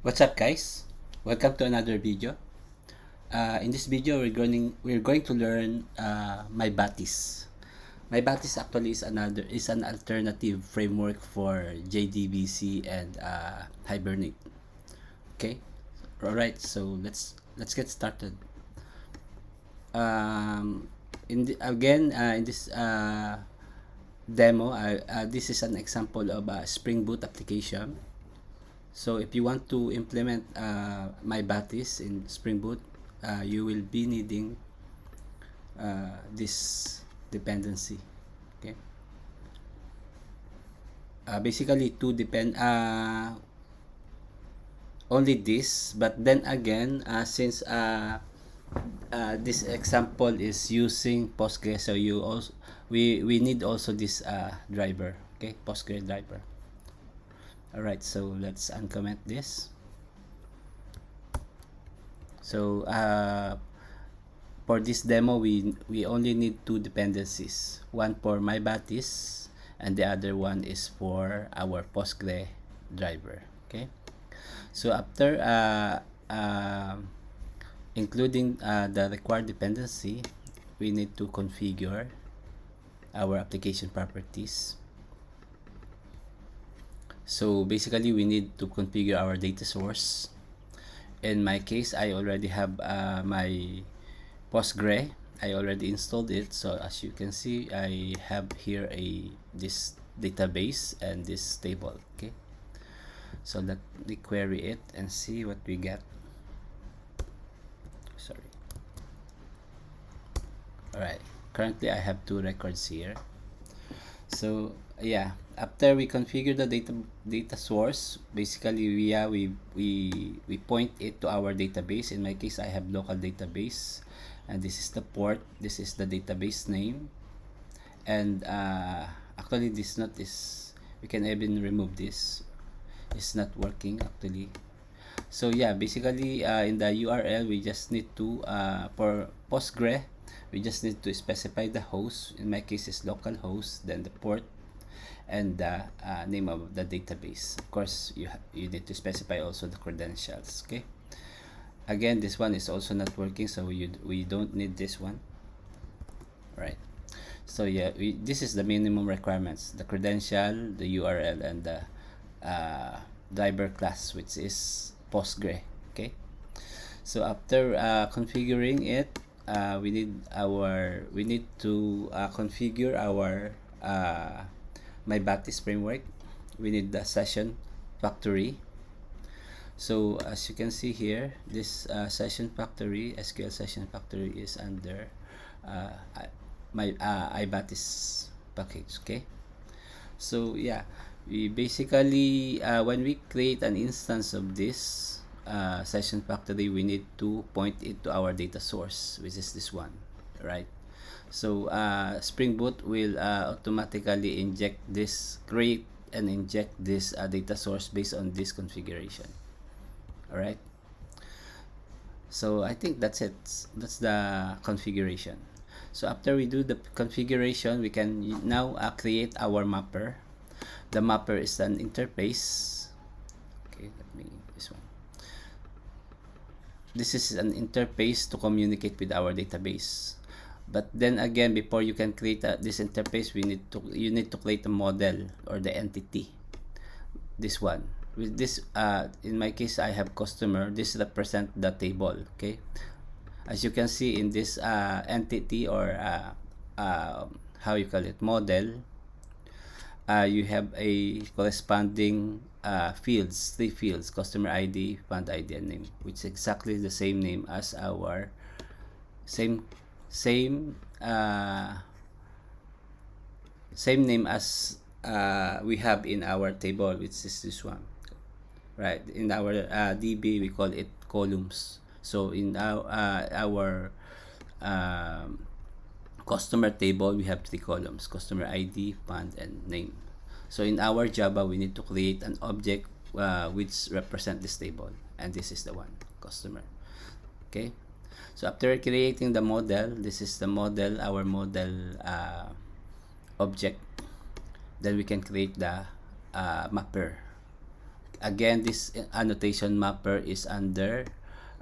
What's up, guys? Welcome to another video. In this video, we're going to learn MyBatis. MyBatis actually is an alternative framework for JDBC and Hibernate. Okay, all right. So let's get started. In this demo, this is an example of a Spring Boot application. So if you want to implement MyBatis in Spring Boot, you will be needing this dependency. Okay. Basically, only this, but then again, since this example is using Postgre, so we need also this driver. Okay, Postgre driver. Alright, so let's uncomment this. So for this demo, we only need two dependencies, one for MyBatis and the other one is for our Postgre driver. Okay, so after including the required dependency, we need to configure our application properties. So basically, we need to configure our data source. In my case, I already have my Postgre. I already installed it. So as you can see, I have here this database and this table. Okay. So let me query it and see what we get. Sorry. All right. Currently, I have two records here. So yeah, after we configure the data source, basically we point it to our database. In my case, I have local database, and this is the port, this is the database name, and actually this not is, we can even remove this, it's not working actually. So yeah, basically in the URL we just need to for Postgre, we just need to specify the host. In my case is localhost, then the port, and the name of the database. Of course, you need to specify also the credentials. Okay. Again, this one is also not working, so we don't need this one. Right. So yeah, this is the minimum requirements: the credential, the URL, and the driver class, which is Postgre. Okay. So after configuring it, we need to configure our MyBatis framework. We need the session factory. So as you can see here, this session factory, SQL session factory, is under my iBatis package. Okay. So yeah, we basically when we create an instance of this session factory, we need to point it to our data source, which is this one, right? So Spring Boot will automatically create and inject this data source based on this configuration. All right. So I think that's it. That's the configuration. So after we do the configuration, we can now create our mapper. The mapper is an interface. Okay, this one. This is an interface to communicate with our database. But then again, before you can create this interface, you need to create a model or the entity. This one. With this, in my case, I have customer. This represent the table. Okay. As you can see in this entity, or how you call it, model, you have a corresponding fields, three fields: customer ID, fund ID, and name, which is exactly the same name as our same name as we have in our table, which is this one, right? In our DB, we call it columns. So in our customer table, we have three columns: customer ID, fund, and name. So in our Java, we need to create an object which represent this table, and this is the one, customer. Okay. So after creating the model, this is the model, our model object. Then we can create the mapper. again, this annotation mapper is under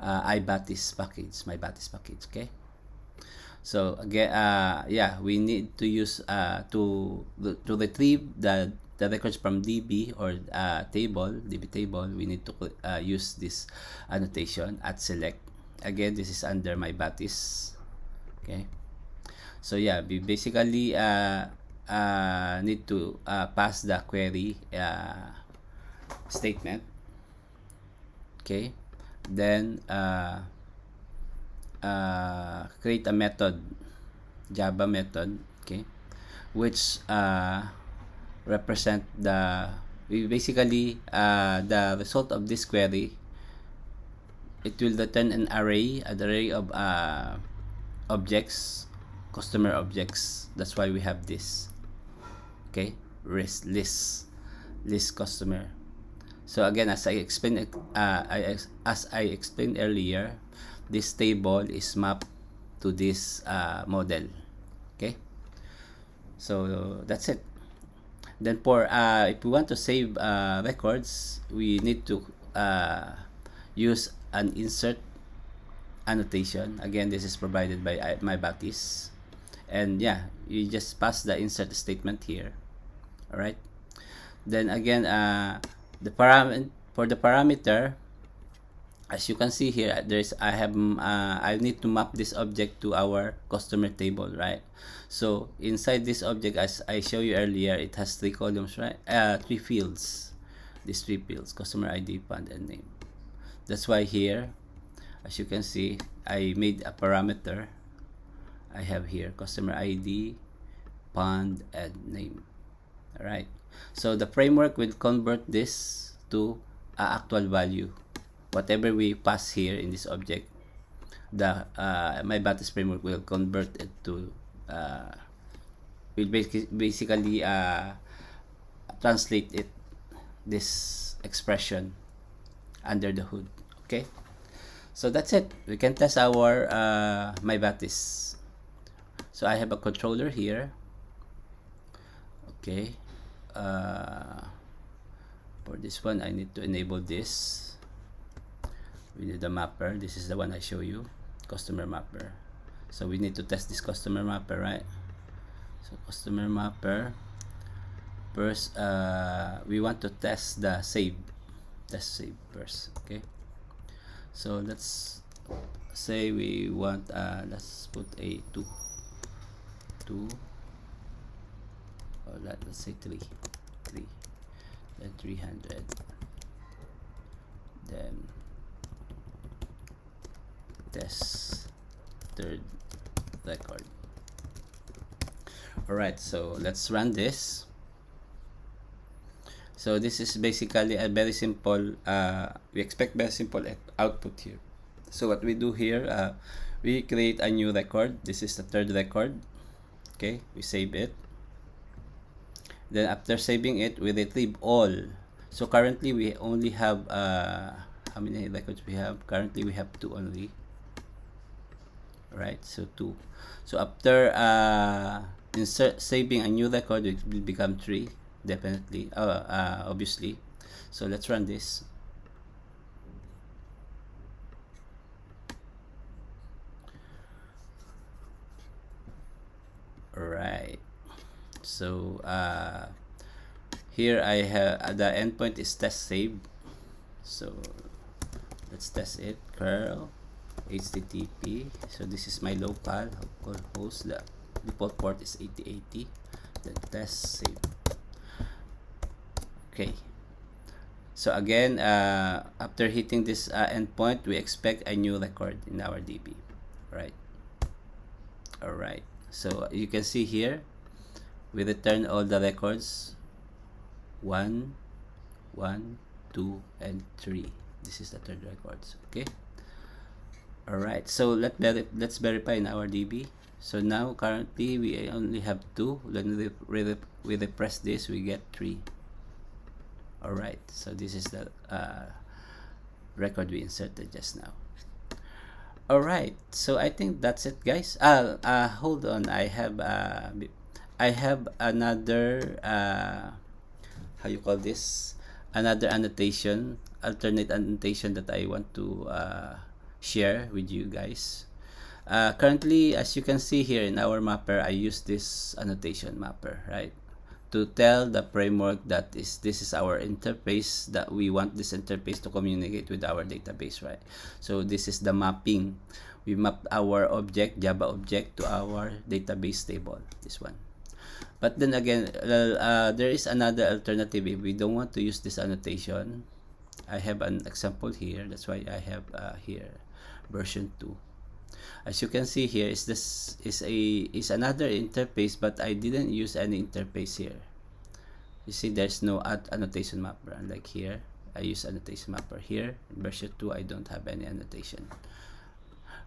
iBatis package, my Batis package. Okay, so again, yeah, we need to use to retrieve the records from DB or DB table. We need to use this annotation at select. Again, this is under my Batis. Okay, so yeah, we basically need to pass the query statement. Okay, then create a method, Java method, okay, which represent basically the result of this query. It will return an array of objects, customer objects. That's why we have this. Okay, list customer. So again, as I explained, earlier, this table is mapped to this model. Okay, so that's it. Then for if we want to save records, we need to use an insert annotation. Again, this is provided by my Batis, and yeah, you just pass the insert statement here. All right, then again, for the parameter, as you can see here, I need to map this object to our customer table, right? So inside this object, as I showed you earlier, it has 3 columns, right? 3 fields. These 3 fields: customer ID, fund, and name. That's why here, as you can see, I made a parameter. I have here customer ID, fund, and name. All right, so the framework will convert this to actual value. Whatever we pass here in this object, the my Batis framework will convert it to will basically translate it, this expression, under the hood. Okay, so that's it. We can test our my Batis. So I have a controller here. Okay, for this one, I need to enable this. We need the mapper. This is the one I show you, customer mapper. So we need to test this customer mapper, right? So customer mapper, first we want to test the save first. Okay, so let's say we want let's put a 2, or let's say 3, then 300, then test third record. All right, so let's run this. So this is basically a very simple we expect very simple output here. So what we do here, we create a new record. This is the third record. Okay, we save it. Then after saving it, we retrieve all. So currently we only have how many records we have? Currently we have 2 only. Right, so 2. So after saving a new record, it will become 3, definitely, obviously. So let's run this. All right, so here I have the endpoint is test save. So let's test it. Curl HTTP. So this is my local host. The default port is 8080. Then test save. Okay, so again, after hitting this endpoint, we expect a new record in our DB. Right. All right, so you can see here we return all the records: 1, 1, 2, and 3. This is the third records. Okay. All right, so let's verify in our DB. So now currently we only have 2. When we repress this, we get 3. All right, so this is the record we inserted just now. All right, so I think that's it, guys. Hold on, I have another how you call this, another annotation, alternate annotation that I want to share with you guys. Currently, as you can see here in our mapper, I use this annotation mapper, right? To tell the framework that this is our interface, that we want this interface to communicate with our database, right? So this is the mapping. We map our object, Java object, to our database table, this one. But then again, there is another alternative. If we don't want to use this annotation, I have an example here. That's why I have here version 2. As you can see here, is another interface, but I didn't use any interface here. You see, there's no annotation mapper. Unlike here, I use annotation mapper. Here in version 2, I don't have any annotation.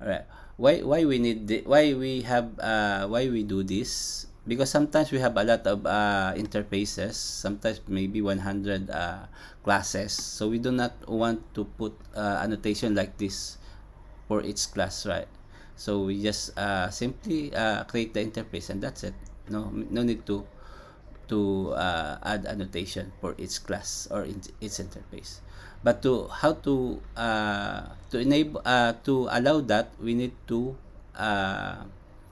All right. Why we need why we do this? Because sometimes we have a lot of interfaces. Sometimes maybe 100 classes. So we do not want to put annotation like this for each class, right? So we just simply create the interface, and that's it. No need to add annotation for each class or its interface. But how to enable to allow that, we need to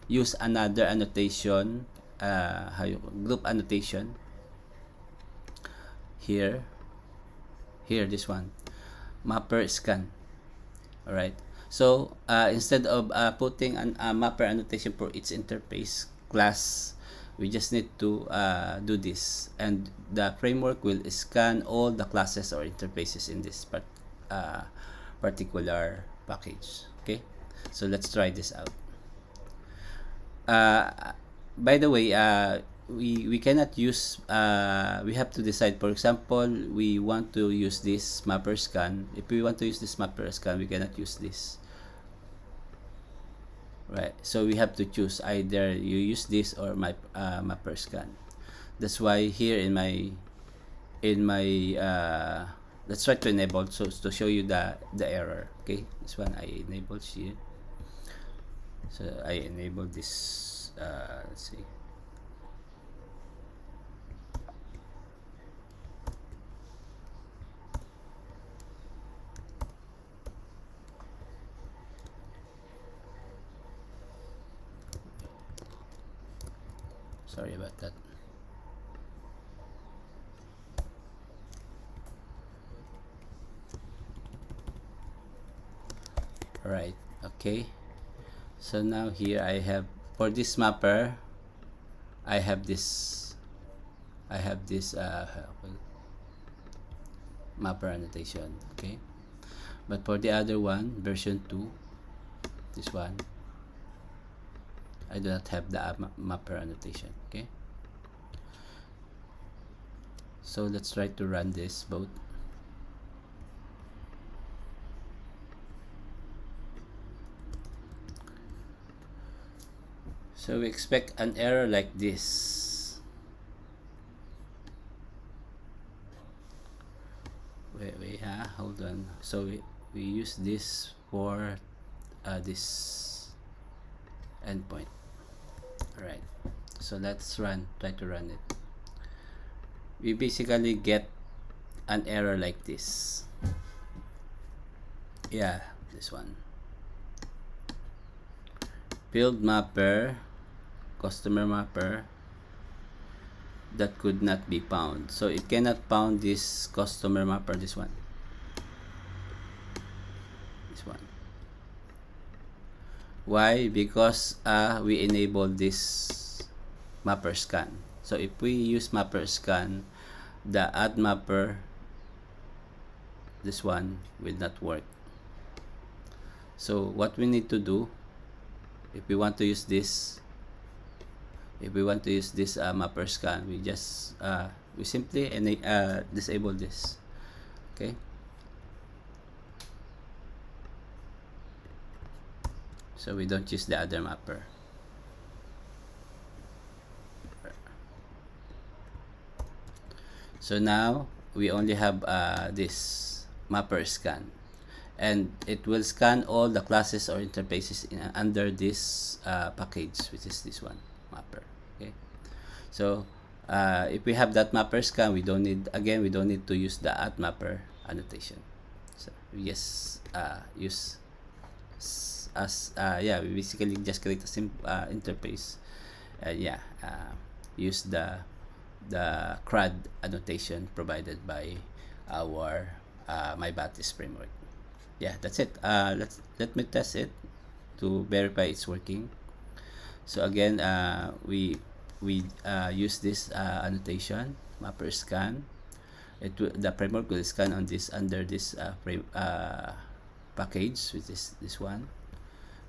use another annotation, group annotation here, this one, mapper scan. All right. So instead of putting a mapper annotation for its interface class, we just need to do this, and the framework will scan all the classes or interfaces in this particular package. Okay, so let's try this out. By the way, we cannot use, we have to decide. For example, we want to use this mapper scan. If we want to use this mapper scan, we cannot use this, right? So we have to choose, either you use this or my mapper scan. That's why here in my let's try to enable, so to show you the error. Okay, this one I enabled here. So I enable this, let's see. Sorry about that. Alright, okay. So now here I have, for this mapper, I have this mapper annotation, okay. But for the other one, version 2, this one, I do not have the mapper annotation. Okay, so let's try to run this both. So we expect an error like this. Wait, hold on. So we use this for this endpoint. Alright, so let's try to run it. We basically get an error like this. Yeah, this one. Field mapper, customer mapper that could not be found. So it cannot found this customer mapper, this one. Why? Because we enable this mapper scan. So if we use mapper scan, the add mapper, this one, will not work. So what we need to do, if we want to use this, mapper scan, we just we simply disable this. Okay, so we don't use the other mapper. So now we only have this mapper scan, and it will scan all the classes or interfaces under this package, which is this one, mapper. Okay, so If we have that mapper scan, we don't need, again, we don't need to use the at mapper annotation. So we just use as yeah, we basically just create a simple interface. Yeah, use the CRUD annotation provided by our MyBatis framework. Yeah, that's it. Let me test it to verify it's working. So again, we use this annotation mapper scan. The framework will scan on this under this package, which is this one.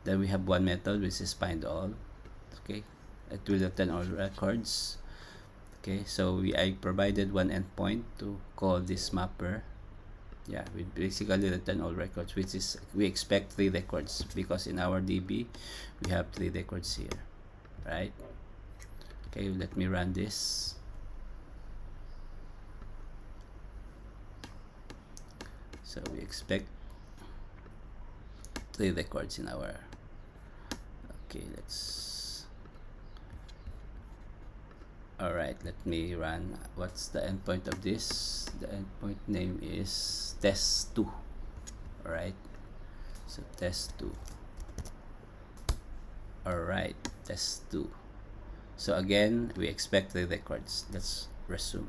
Then we have one method which is find all. Okay, it will return all records. Okay, so I provided one endpoint to call this mapper. Yeah, we basically return all records, which is we expect 3 records because in our DB we have 3 records here, right? Okay, let me run this. So we expect 3 records in our, okay, let's, all right, let me run. What's the endpoint of this? The endpoint name is test2. All right, so test2. All right, test2. So again, we expect the records. Let's resume.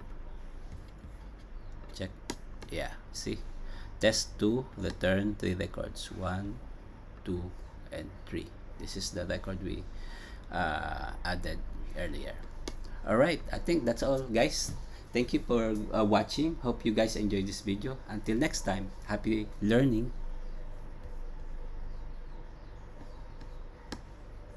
Check. Yeah, see, test2 return 3 records, 1, 2, and 3. This is the record we added earlier. All right, I think that's all, guys. Thank you for watching. Hope you guys enjoyed this video. Until next time, happy learning.